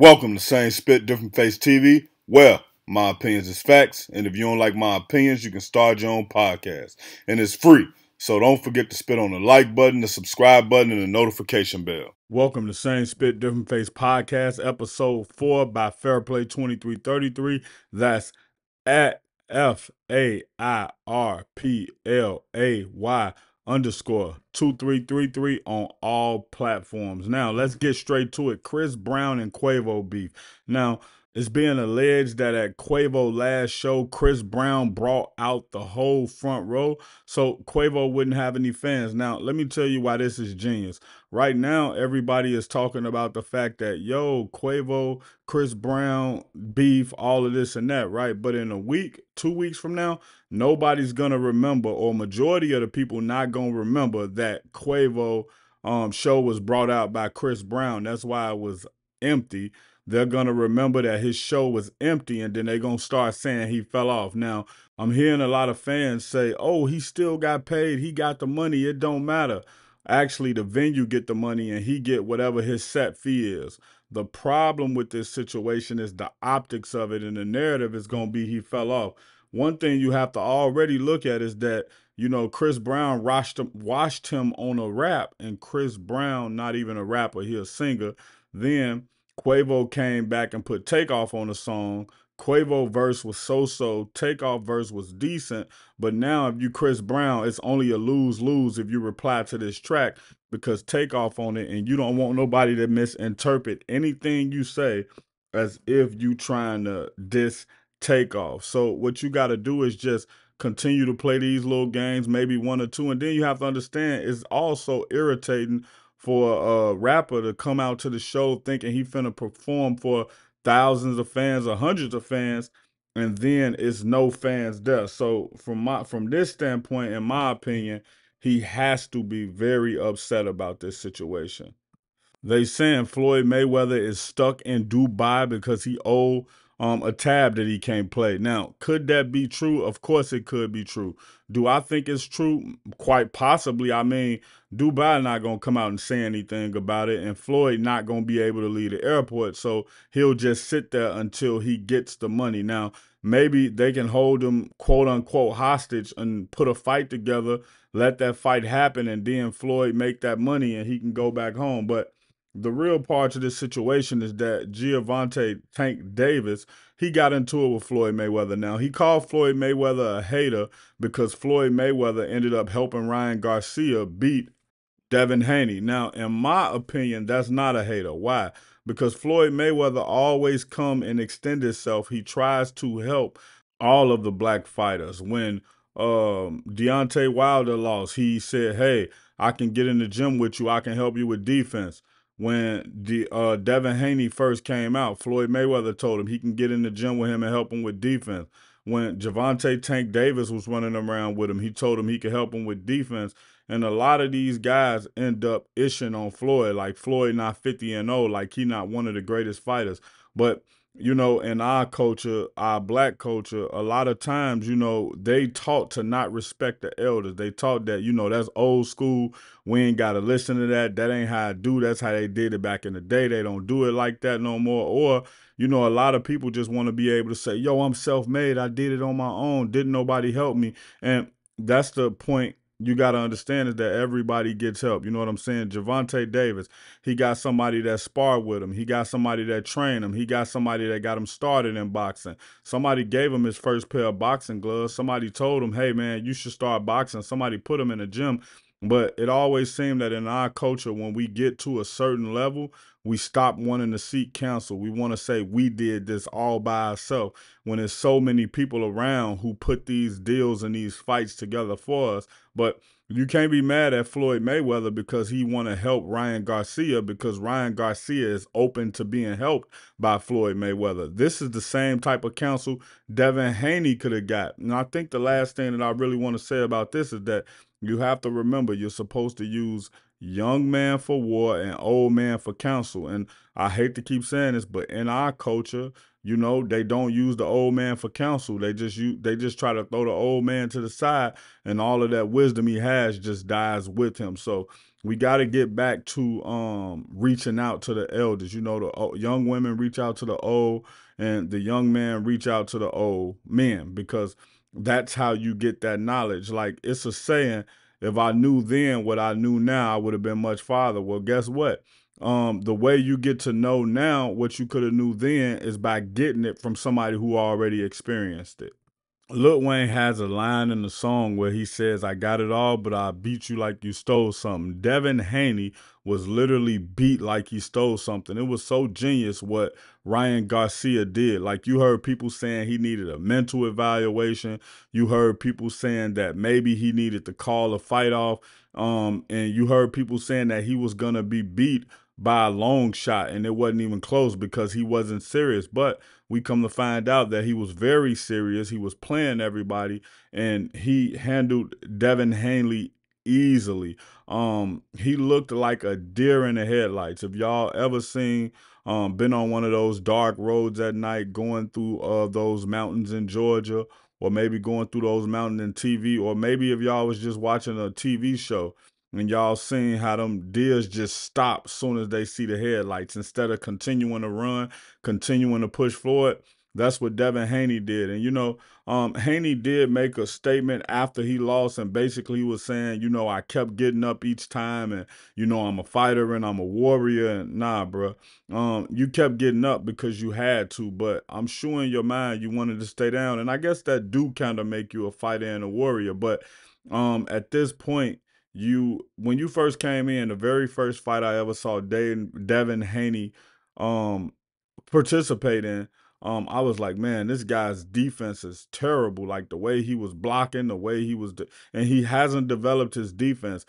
Welcome to Same Spit, Different Face TV. Well, my opinions is facts, and if you don't like my opinions, you can start your own podcast. And it's free, so don't forget to spit on the like button, the subscribe button, and the notification bell. Welcome to Same Spit, Different Face Podcast, episode 4 by Fairplay 2333. That's at FAIRPLAY_2333 on all platforms. Now, let's get straight to it. Chris Brown and Quavo beef. Now, it's being alleged that at Quavo last show, Chris Brown brought out the whole front row so Quavo wouldn't have any fans. Now, let me tell you why this is genius. Right now, everybody is talking about the fact that, Quavo, Chris Brown, beef, all of this and that, right? But in a week, 2 weeks from now, nobody's going to remember, or majority of the people not going to remember that Quavo show was brought out by Chris Brown. That's why it was empty. They're going to remember that his show was empty, and then they're going to start saying he fell off. Now, I'm hearing a lot of fans say, oh, he still got paid. He got the money. It don't matter. Actually, the venue get the money, and he get whatever his set fee is. The problem with this situation is the optics of it, and the narrative is going to be he fell off. One thing you have to already look at is that, Chris Brown watched him on a rap, and Chris Brown, not even a rapper, he a singer. Then Quavo came back and put Takeoff on the song. Quavo verse was so-so, Takeoff verse was decent, but now if you Chris Brown, it's only a lose-lose if you reply to this track because Takeoff on it, and you don't want nobody to misinterpret anything you say as if you trying to diss Takeoff. So what you got to do is just continue to play these little games, maybe one or two, and then you have to understand it's also irritating for a rapper to come out to the show thinking he finna perform for thousands of fans or hundreds of fans, and then it's no fans there. So from this standpoint, in my opinion, he has to be very upset about this situation. They saying Floyd Mayweather is stuck in Dubai because he owed a tab that he can't play. Now, could that be true? Of course it could be true. Do I think it's true? Quite possibly. I mean, Dubai not going to come out and say anything about it, and Floyd not going to be able to leave the airport, so he'll just sit there until he gets the money. Now, maybe they can hold him, quote-unquote, hostage and put a fight together, let that fight happen, and then Floyd make that money and he can go back home. But the real part of this situation is that Gervonta Tank Davis, he got into it with Floyd Mayweather. Now, he called Floyd Mayweather a hater because Floyd Mayweather ended up helping Ryan Garcia beat Devin Haney. Now, in my opinion, that's not a hater. Why? Because Floyd Mayweather always come and extend himself. He tries to help all of the black fighters. When Deontay Wilder lost, he said, hey, I can get in the gym with you. I can help you with defense. When Devin Haney first came out, Floyd Mayweather told him he can get in the gym with him and help him with defense. When Gervonta Tank Davis was running around with him, he told him he could help him with defense. And a lot of these guys end up ishing on Floyd, like Floyd not 50-0, like he not one of the greatest fighters. But in our culture, our black culture, a lot of times, they taught to not respect the elders. They taught that, that's old school. We ain't got to listen to that. That ain't how I do. That's how they did it back in the day. They don't do it like that no more. Or, a lot of people just want to be able to say, yo, I'm self-made. I did it on my own. Didn't nobody help me? And that's the point you got to understand, is that everybody gets help. You know what I'm saying? Gervonta Davis, he got somebody that sparred with him. He got somebody that trained him. He got somebody that got him started in boxing. Somebody gave him his first pair of boxing gloves. Somebody told him, hey, man, you should start boxing. Somebody put him in the gym. But it always seemed that in our culture, when we get to a certain level, we stop wanting to seek counsel. We want to say we did this all by ourselves, when there's so many people around who put these deals and these fights together for us. But you can't be mad at Floyd Mayweather because he want to help Ryan Garcia, because Ryan Garcia is open to being helped by Floyd Mayweather. This is the same type of counsel Devin Haney could have got. And I think the last thing that I really want to say about this is that you have to remember you're supposed to use young man for war and old man for counsel. And I hate to keep saying this, but in our culture, they don't use the old man for counsel. They just try to throw the old man to the side, and all of that wisdom he has just dies with him. So we got to get back to reaching out to the elders. You know, the young women reach out to the old, and the young men reach out to the old men, because that's how you get that knowledge. Like, it's a saying, if I knew then what I knew now, I would have been much farther. Well, guess what? The way you get to know now what you could have knew then is by getting it from somebody who already experienced it. Lil Wayne has a line in the song where he says, "I got it all, but I beat you like you stole something." Devin Haney was literally beat like he stole something. It was so genius what Ryan Garcia did. Like, you heard people saying he needed a mental evaluation. You heard people saying that maybe he needed to call a fight off. And you heard people saying that he was gonna be beat by a long shot, and it wasn't even close because he wasn't serious. But we come to find out that he was very serious. He was playing everybody, and he handled Devin Haney easily. He looked like a deer in the headlights. If y'all ever seen, been on one of those dark roads at night, going through those mountains in Georgia, or maybe going through those mountains in TV, or maybe if y'all was just watching a TV show and y'all seen how them deers just stop as soon as they see the headlights, instead of continuing to run, continuing to push forward. That's what Devin Haney did. And, you know, Haney did make a statement after he lost, and basically he was saying, you know, I kept getting up each time, and, you know, I'm a fighter and I'm a warrior. And nah, bro, you kept getting up because you had to, but I'm sure in your mind you wanted to stay down. And I guess that do kind of make you a fighter and a warrior. But at this point, when you first came in, the very first fight I ever saw Devin Haney um participate in, I was like, man, this guy's defense is terrible. Like, the way he was blocking, the way he was, and he hasn't developed his defense.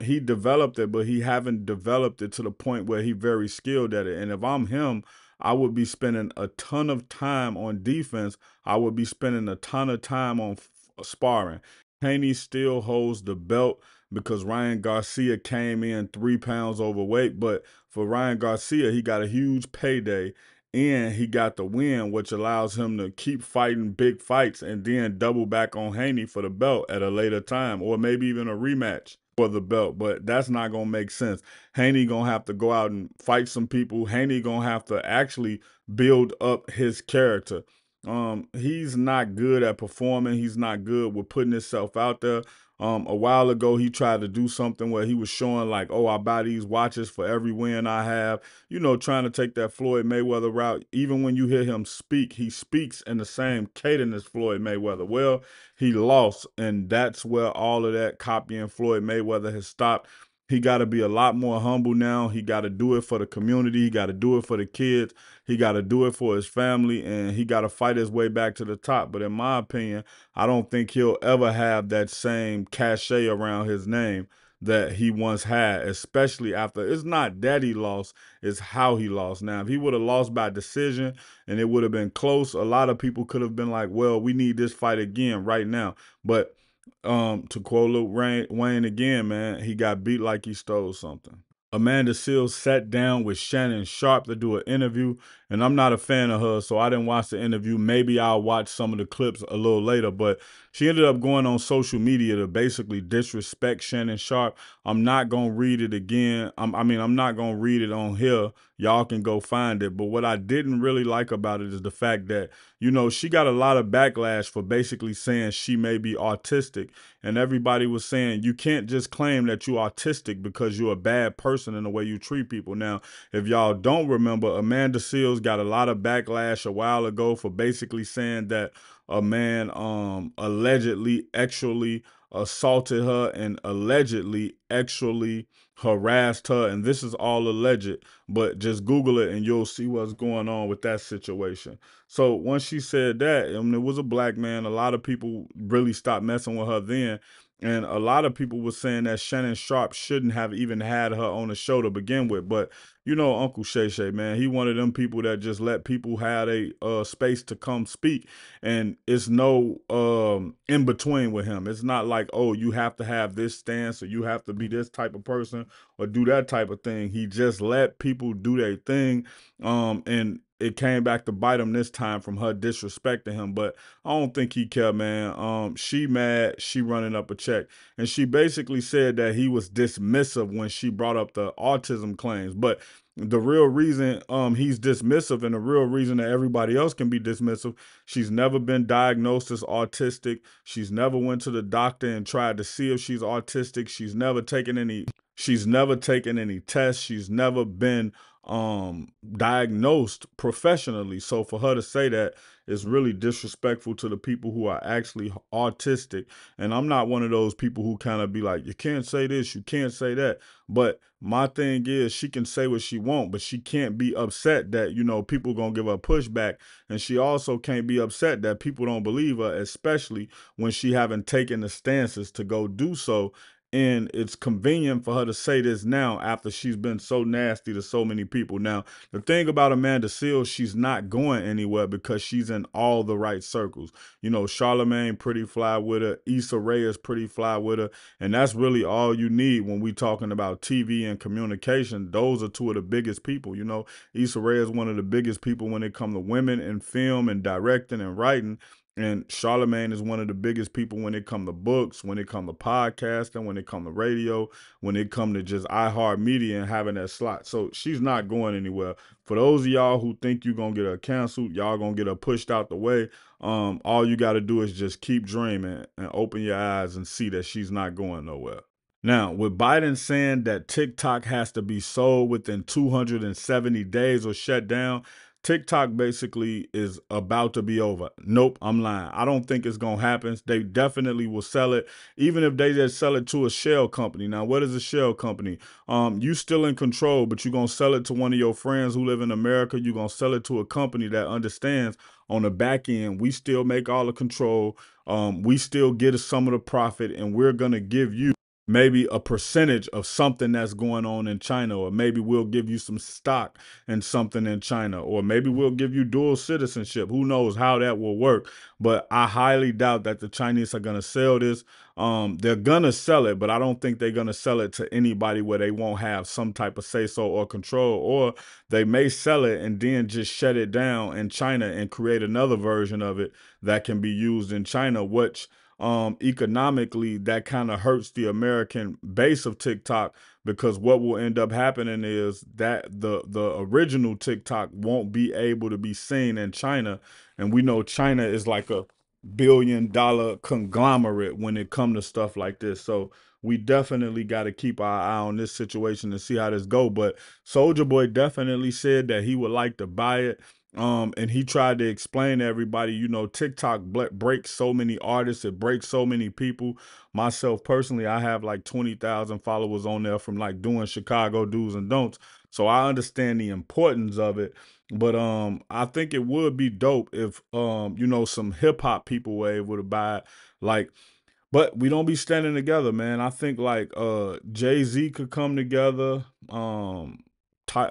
He developed it, but he haven't developed it to the point where he very skilled at it. And if I'm him, I would be spending a ton of time on defense. I would be spending a ton of time on sparring. Haney still holds the belt because Ryan Garcia came in 3 pounds overweight. But for Ryan Garcia, he got a huge payday and he got the win, which allows him to keep fighting big fights and then double back on Haney for the belt at a later time, or maybe even a rematch for the belt. But that's not going to make sense. Haney going to have to go out and fight some people. Haney going to have to actually build up his character. He's not good at performing. He's not good with putting himself out there. A while ago, he tried to do something where he was showing like, oh, I buy these watches for every win I have, you know, trying to take that Floyd Mayweather route. Even when you hear him speak, he speaks in the same cadence as Floyd Mayweather. Well, he lost, and that's where all of that copying Floyd Mayweather has stopped. He got to be a lot more humble now. He got to do it for the community. He got to do it for the kids. He got to do it for his family, and he got to fight his way back to the top. But in my opinion, I don't think he'll ever have that same cachet around his name that he once had, especially after, it's not that he lost, it's how he lost. Now, if he would have lost by decision and it would have been close, a lot of people could have been like, well, we need this fight again right now. But to quote Lil Wayne again, man, he got beat like he stole something. Amanda Seales sat down with Shannon Sharpe to do an interview, and I'm not a fan of her, so I didn't watch the interview. Maybe I'll watch some of the clips a little later, but she ended up going on social media to basically disrespect Shannon Sharpe. I'm not going to read it again. I'm not going to read it on here. Y'all can go find it. But what I didn't really like about it is the fact that, you know, she got a lot of backlash for basically saying she may be autistic. And everybody was saying, you can't just claim that you're autistic because you're a bad person in the way you treat people. Now, if y'all don't remember, Amanda Seales got a lot of backlash a while ago for basically saying that a man allegedly actually assaulted her and allegedly actually harassed her. And this is all alleged, but just Google it and you'll see what's going on with that situation. So once she said that, and it was a black man, a lot of people really stopped messing with her then. And a lot of people were saying that Shannon Sharpe shouldn't have even had her on the show to begin with. But, you know, Uncle Shay Shay, man, he one of them people that just let people have a space to come speak. And it's no in between with him. It's not like, oh, you have to have this stance or you have to be this type of person or do that type of thing. He just let people do their thing. And it came back to bite him this time from her disrespecting him. But I don't think he care, man. She mad, she running up a check. And she basically said that he was dismissive when she brought up the autism claims. But the real reason he's dismissive, and the real reason that everybody else can be dismissive, she's never been diagnosed as autistic. She's never went to the doctor and tried to see if she's autistic. She's never taken any tests. She's never been diagnosed professionally. So for her to say that is really disrespectful to the people who are actually autistic. And I'm not one of those people who kind of be like, you can't say this, you can't say that. But my thing is, she can say what she want, but she can't be upset that, you know, people gonna give her pushback. And she also can't be upset that people don't believe her, especially when she haven't taken the stances to go do so. And it's convenient for her to say this now after she's been so nasty to so many people. Now, the thing about Amanda Seales, she's not going anywhere because she's in all the right circles. You know, Charlmagne pretty fly with her. Issa Rae is pretty fly with her. And that's really all you need when we talking about TV and communication. Those are two of the biggest people. You know, Issa Rae is one of the biggest people when it comes to women in film and directing and writing. And Charlamagne is one of the biggest people when it come to books, when it come to podcasting, when it come to radio, when it come to just iHeartMedia and having that slot. So she's not going anywhere. For those of y'all who think you're going to get her canceled, y'all going to get her pushed out the way, all you got to do is just keep dreaming and open your eyes and see that she's not going nowhere. Now, with Biden saying that TikTok has to be sold within 270 days or shut down, TikTok basically is about to be over. Nope, I'm lying. I don't think it's going to happen. They definitely will sell it, even if they just sell it to a shell company. Now, what is a shell company? You still in control, but you're going to sell it to one of your friends who live in America. You're going to sell it to a company that understands on the back end, we still make all the control. We still get some of the profit, and we're going to give you maybe a percentage of something that's going on in China, or maybe we'll give you some stock in something in China, or maybe we'll give you dual citizenship. Who knows how that will work? But I highly doubt that the Chinese are going to sell this. They're going to sell it, but I don't think they're going to sell it to anybody where they won't have some type of say-so or control, or they may sell it and then just shut it down in China and create another version of it that can be used in China, which economically that kind of hurts the American base of TikTok, because what will end up happening is that the original TikTok won't be able to be seen in China. And we know China is like a billion-dollar conglomerate when it comes to stuff like this. So we definitely got to keep our eye on this situation and see how this go. But Soulja Boy definitely said that he would like to buy it. And he tried to explain to everybody, you know, TikTok breaks so many artists, it breaks so many people. Myself personally, I have like 20,000 followers on there from like doing Chicago do's and don'ts. So I understand the importance of it. But I think it would be dope if you know, some hip hop people were able to buy it. Like, but we don't be standing together, man. I think like Jay-Z could come together.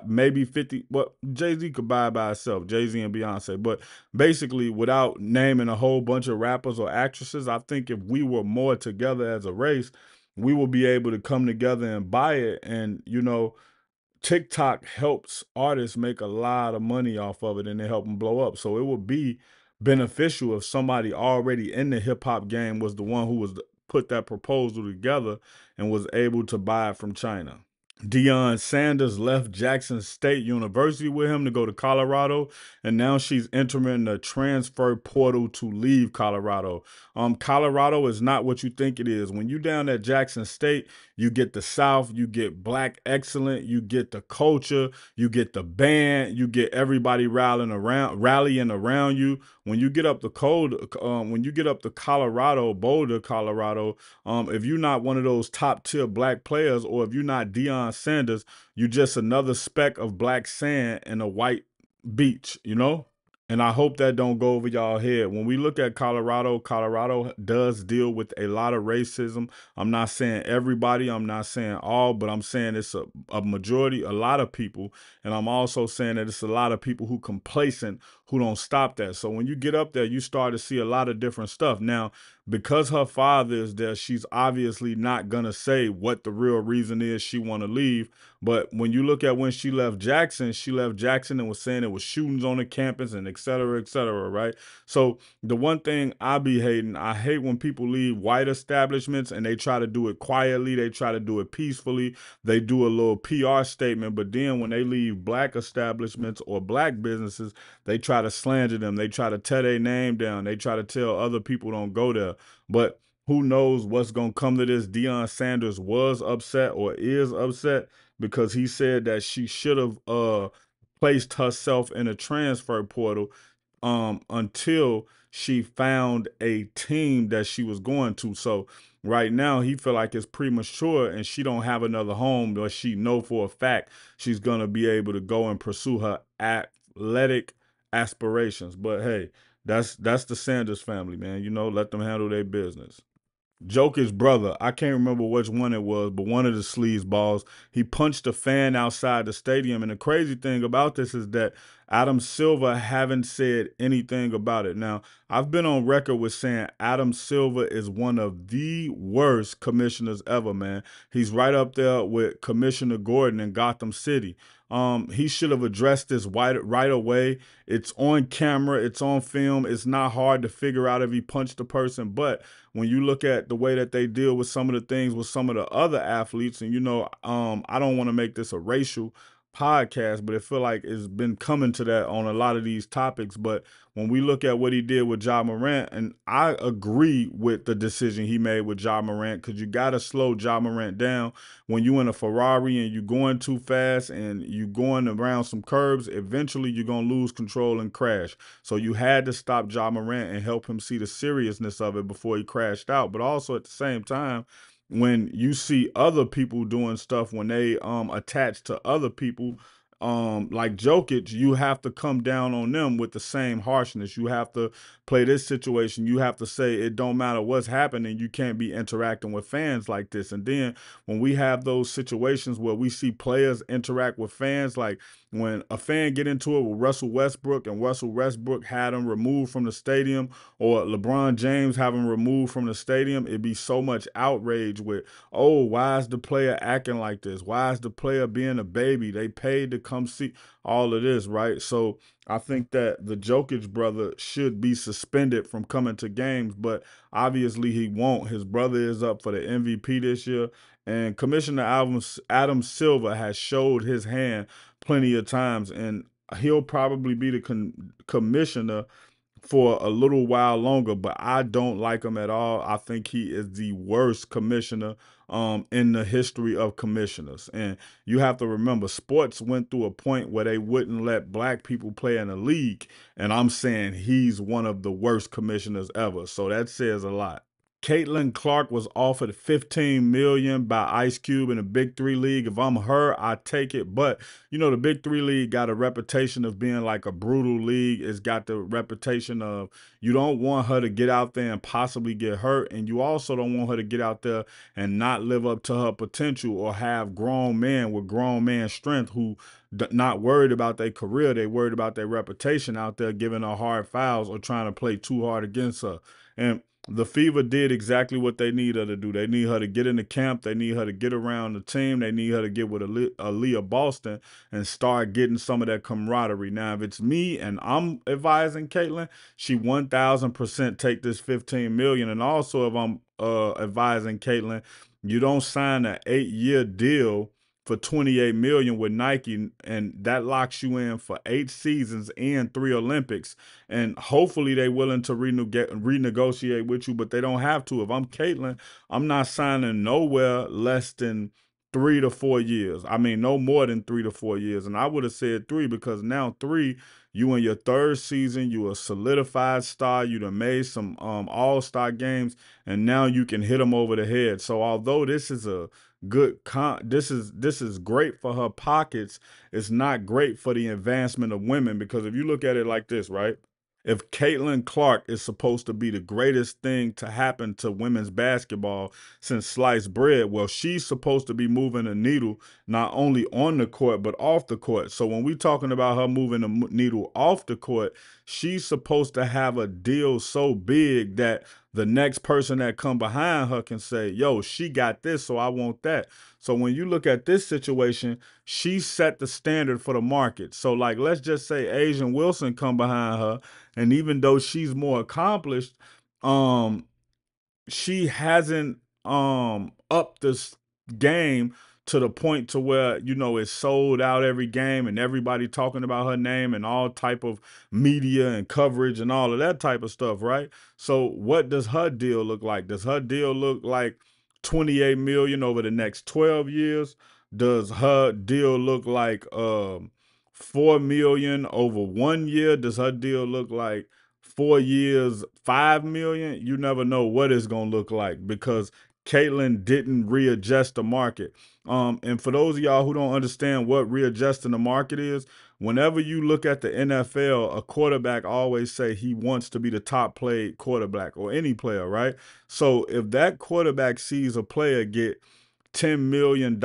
Maybe 50, well, Jay-Z could buy it by itself, Jay-Z and Beyonce. But basically, without naming a whole bunch of rappers or actresses, I think if we were more together as a race, we will be able to come together and buy it. And, you know, TikTok helps artists make a lot of money off of it, and they help them blow up. So it would be beneficial if somebody already in the hip hop game was the one who was put that proposal together and was able to buy it from China. Deion Sanders left Jackson State University with him to go to Colorado, and now she's entering the transfer portal to leave Colorado. Colorado is not what you think it is. When you down at Jackson State, you get the South, you get Black excellence, you get the culture, you get the band, you get everybody rallying around you. When you get up the Colorado, Boulder, Colorado, if you're not one of those top tier Black players, or if you're not Deion Sanders, you're just another speck of black sand in a white beach, you know? And I hope that don't go over y'all head. When we look at Colorado, Colorado does deal with a lot of racism. I'm not saying everybody, I'm not saying all, but I'm saying it's a majority, a lot of people. And I'm also saying that it's a lot of people who complacent, who don't stop that. So when you get up there, you start to see a lot of different stuff. Now, because her father is there, she's obviously not gonna say what the real reason is she want to leave. But when you look at when she left Jackson and was saying it was shootings on the campus and et cetera, right? So the one thing I hate when people leave white establishments and they try to do it quietly, they try to do it peacefully, they do a little PR statement, but then when they leave black establishments or black businesses, they try to slander them, they try to tear their name down, they try to tell other people don't go there. But who knows what's gonna come to this? Deion Sanders was upset or is upset because he said that she should have placed herself in a transfer portal until she found a team that she was going to. So right now he feel like it's premature and she don't have another home, but she know for a fact she's gonna be able to go and pursue her athletic aspirations. But hey, that's the Sanders family, man. You know, let them handle their business. Jokic's brother, I can't remember which one it was, but one of the sleaze balls, he punched a fan outside the stadium. And the crazy thing about this is that Adam Silver haven't said anything about it. Now, I've been on record with saying Adam Silver is one of the worst commissioners ever, man. He's right up there with Commissioner Gordon in Gotham City. He should have addressed this right away. It's on camera, it's on film. It's not hard to figure out if he punched the person, but when you look at the way that they deal with some of the things with some of the other athletes, and you know, I don't want to make this a racial podcast, but I feel like it's been coming to that on a lot of these topics. But when we look at what he did with Ja Morant, and I agree with the decision he made with Ja Morant, because you got to slow Ja Morant down. When you in a Ferrari and you're going too fast and you going around some curbs, eventually you're going to lose control and crash. So you had to stop Ja Morant and help him see the seriousness of it before he crashed out. But also at the same time, when you see other people doing stuff when they attach to other people, like Jokic, you have to come down on them with the same harshness. You have to play this situation. You have to say it don't matter what's happening. You can't be interacting with fans like this. And then when we have those situations where we see players interact with fans, like when a fan get into it with Russell Westbrook and Russell Westbrook had him removed from the stadium, or LeBron James have him removed from the stadium, it'd be so much outrage with, oh, why is the player acting like this? Why is the player being a baby? They paid to come see all of this, right? So I think that the Jokic brother should be suspended from coming to games, but obviously he won't. His brother is up for the MVP this year, and Commissioner Adam Silver has showed his hand plenty of times, and he'll probably be the commissioner for a little while longer, but I don't like him at all. I think he is the worst commissioner in the history of commissioners. And you have to remember, sports went through a point where they wouldn't let black people play in a league, and I'm saying he's one of the worst commissioners ever. So that says a lot. Caitlin Clark was offered $15 million by Ice Cube in the Big Three League. If I'm her, I take it. But you know, the Big Three League got a reputation of being like a brutal league. It's got the reputation of you don't want her to get out there and possibly get hurt, and you also don't want her to get out there and not live up to her potential, or have grown men with grown man strength who not worried about their career. They worried about their reputation out there, giving her hard fouls or trying to play too hard against her. And the Fever did exactly what they need her to do. They need her to get in the camp. They need her to get around the team. They need her to get with Aaliyah Boston and start getting some of that camaraderie. Now, if it's me and I'm advising Caitlin, she 1,000% take this $15 million. And also, if I'm advising Caitlin, you don't sign an 8-year deal for $28 million with Nike, and that locks you in for 8 seasons and 3 Olympics. And hopefully they willing to renegotiate with you, but they don't have to. If I'm Caitlin, I'm not signing nowhere less than 3 to 4 years. I mean, no more than 3 to 4 years. And I would have said 3, because now 3, you in your 3rd season, you a solidified star. You done made some all-star games, and now you can hit them over the head. So although this is a this is great for her pockets, it's not great for the advancement of women. Because if you look at it like this, right? If Caitlin Clark is supposed to be the greatest thing to happen to women's basketball since sliced bread, well, she's supposed to be moving the needle not only on the court but off the court. So when we're talking about her moving the needle off the court, she's supposed to have a deal so big that the next person that come behind her can say, yo, she got this, so I want that. So when you look at this situation, she set the standard for the market. So like, let's just say Asian Wilson come behind her, and even though she's more accomplished, um, she hasn't upped this game to the point to where, you know, it's sold out every game and everybody talking about her name and all type of media and coverage and all of that type of stuff, right? So what does her deal look like? Does her deal look like 28 million over the next 12 years? Does her deal look like 4 million over 1 year? Does her deal look like 4 years, 5 million? You never know what it's gonna look like because Caitlyn didn't readjust the market. And for those of y'all who don't understand what readjusting the market is, whenever you look at the NFL, a quarterback always say he wants to be the top played quarterback or any player, right? So if that quarterback sees a player get $10 million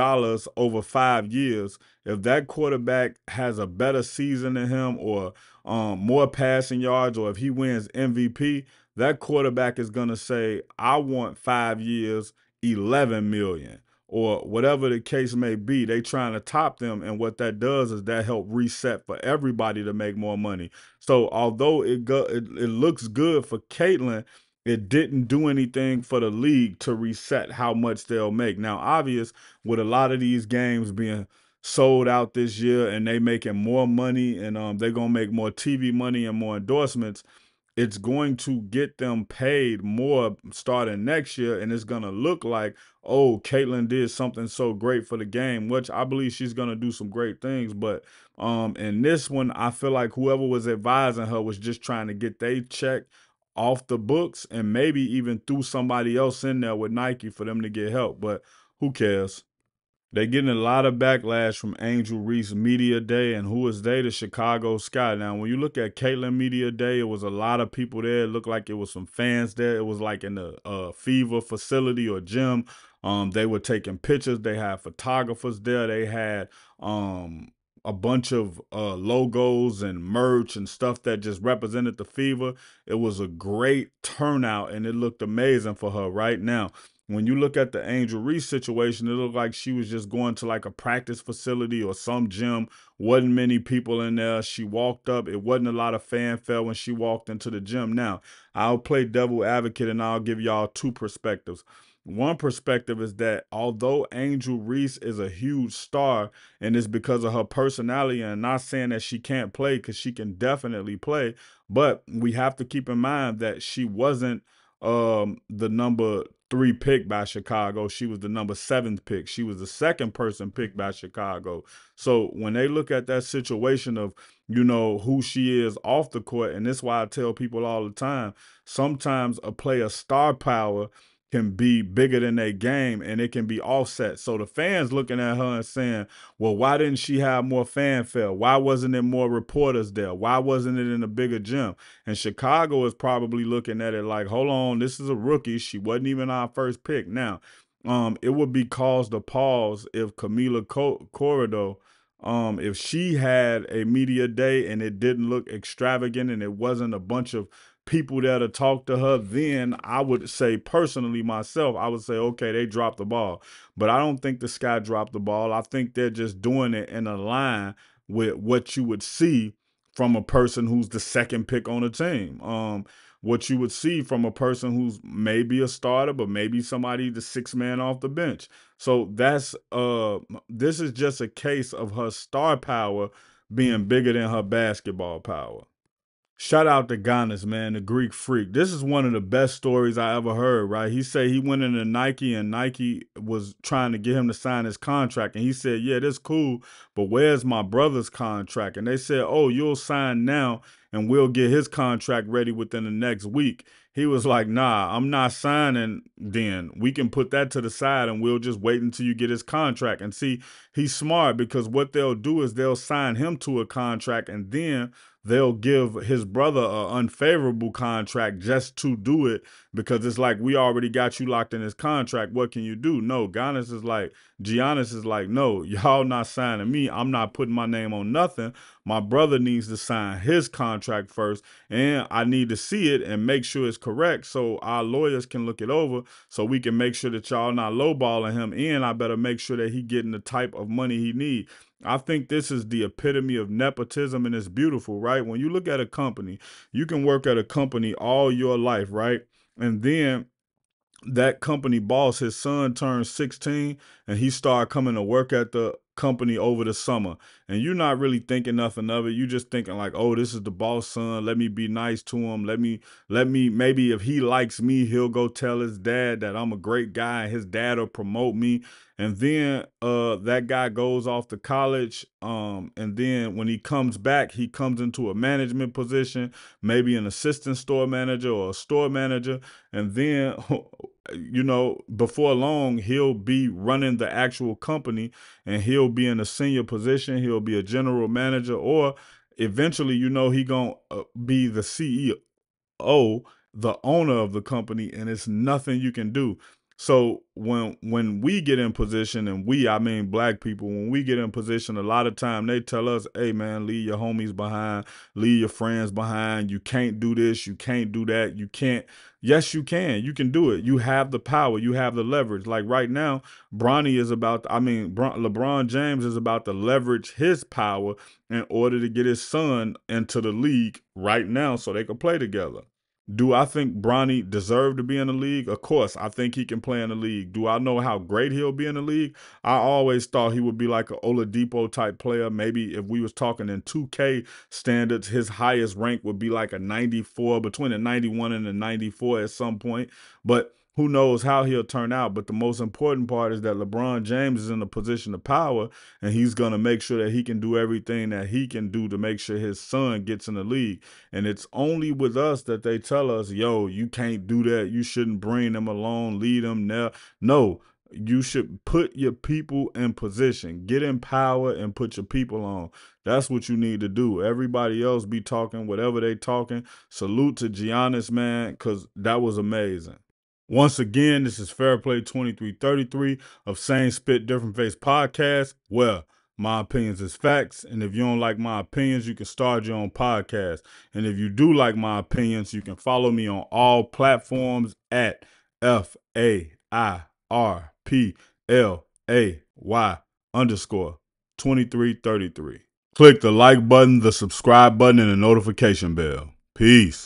over 5 years, if that quarterback has a better season than him or more passing yards, or if he wins MVP, that quarterback is going to say, I want 5 years, 11 million, or whatever the case may be. They trying to top them. And what that does is that help reset for everybody to make more money. So although it looks good for Caitlyn, it didn't do anything for the league to reset how much they'll make. Now, obvious, with a lot of these games being sold out this year and they making more money and they're going to make more TV money and more endorsements, it's going to get them paid more starting next year, and it's going to look like, oh, Caitlyn did something so great for the game, which I believe she's going to do some great things. But in this one, I feel like whoever was advising her was just trying to get their check off the books and maybe even threw somebody else in there with Nike for them to get help. But who cares? They getting a lot of backlash from Angel Reese Media Day, and who is they? The Chicago Sky. Now, when you look at Caitlyn Media Day, it was a lot of people there. It looked like it was some fans there. It was like in the Fever facility or gym. They were taking pictures. They had photographers there. They had a bunch of logos and merch and stuff that just represented the Fever. It was a great turnout, and it looked amazing for her right now. When you look at the Angel Reese situation, it looked like she was just going to like a practice facility or some gym. Wasn't many people in there. She walked up. It wasn't a lot of fanfare when she walked into the gym. Now, I'll play devil advocate and I'll give y'all two perspectives. One perspective is that although Angel Reese is a huge star and it's because of her personality, and not saying that she can't play, because she can definitely play, but we have to keep in mind that she wasn't the number 3 pick by Chicago. She was the number 7 pick. She was the second person picked by Chicago. So when they look at that situation of, you know, who she is off the court, and this is why I tell people all the time, sometimes a player's star power can be bigger than their game, and it can be offset. So the fans looking at her and saying, well, why didn't she have more fanfare? Why wasn't there more reporters there? Why wasn't it in a bigger gym? And Chicago is probably looking at it like, hold on, this is a rookie. She wasn't even our first pick. Now, it would be cause to pause if Camila Corrado, if she had a media day and it didn't look extravagant and it wasn't a bunch of people there to talk to her, then I would say personally myself, I would say, okay, they dropped the ball. But I don't think the Sky dropped the ball. I think they're just doing it in a line with what you would see from a person who's the second pick on the team. What you would see from a person who's maybe a starter, but maybe somebody the sixth man off the bench. So that's this is just a case of her star power being bigger than her basketball power. Shout out to Giannis, man, the Greek freak. This is one of the best stories I ever heard, right? He said he went into Nike and Nike was trying to get him to sign his contract. And he said, yeah, that's cool, but where's my brother's contract? And they said, oh, you'll sign now and we'll get his contract ready within the next week. He was like, nah, I'm not signing then. We can put that to the side and we'll just wait until you get his contract. And see, he's smart because what they'll do is they'll sign him to a contract, and then they'll give his brother an unfavorable contract just to do it, because it's like, we already got you locked in this contract. What can you do? No, Giannis is like, no, y'all not signing me. I'm not putting my name on nothing. My brother needs to sign his contract first, and I need to see it and make sure it's correct so our lawyers can look it over, so we can make sure that y'all not lowballing him, and I better make sure that he getting the type of money he need. I think this is the epitome of nepotism, and it's beautiful, right? When you look at a company, you can work at a company all your life, right? And then that company boss, his son turned 16, and he started coming to work at the company over the summer, and you're not really thinking nothing of it. You just thinking like, oh, this is the boss son, let me be nice to him, let me maybe if he likes me, he'll go tell his dad that I'm a great guy, and his dad will promote me. And then that guy goes off to college, and then when he comes back, he comes into a management position, maybe an assistant store manager or a store manager, and then before long, he'll be running the actual company, and he'll be in a senior position. He'll be a general manager, or eventually, he gonna be the CEO, the owner of the company, and it's nothing you can do. So when we get in position, and I mean black people, when we get in position, a lot of time they tell us, hey man, leave your homies behind, leave your friends behind. You can't do this, you can't do that, you can't. Yes, you can. You can do it. You have the power. You have the leverage. Like right now, LeBron James is about to leverage his power in order to get his son into the league right now so they can play together. Do I think Bronny deserved to be in the league? Of course, I think he can play in the league. Do I know how great he'll be in the league? I always thought he would be like an Oladipo type player. Maybe if we was talking in 2K standards, his highest rank would be like a 94, between a 91 and a 94 at some point. But who knows how he'll turn out. But the most important part is that LeBron James is in a position of power, and he's going to make sure that he can do everything that he can do to make sure his son gets in the league. And it's only with us that they tell us, yo, you can't do that. You shouldn't bring them along, lead them there. No, you should put your people in position, get in power, and put your people on. That's what you need to do. Everybody else be talking whatever they talking. Salute to Giannis, man, because that was amazing. Once again, this is Fairplay 2333 of Same Spit Different Face podcast. Well, my opinions is facts, and if you don't like my opinions, you can start your own podcast. And if you do like my opinions, you can follow me on all platforms at FAIRPLAY_2333. Click the like button, the subscribe button, and the notification bell. Peace.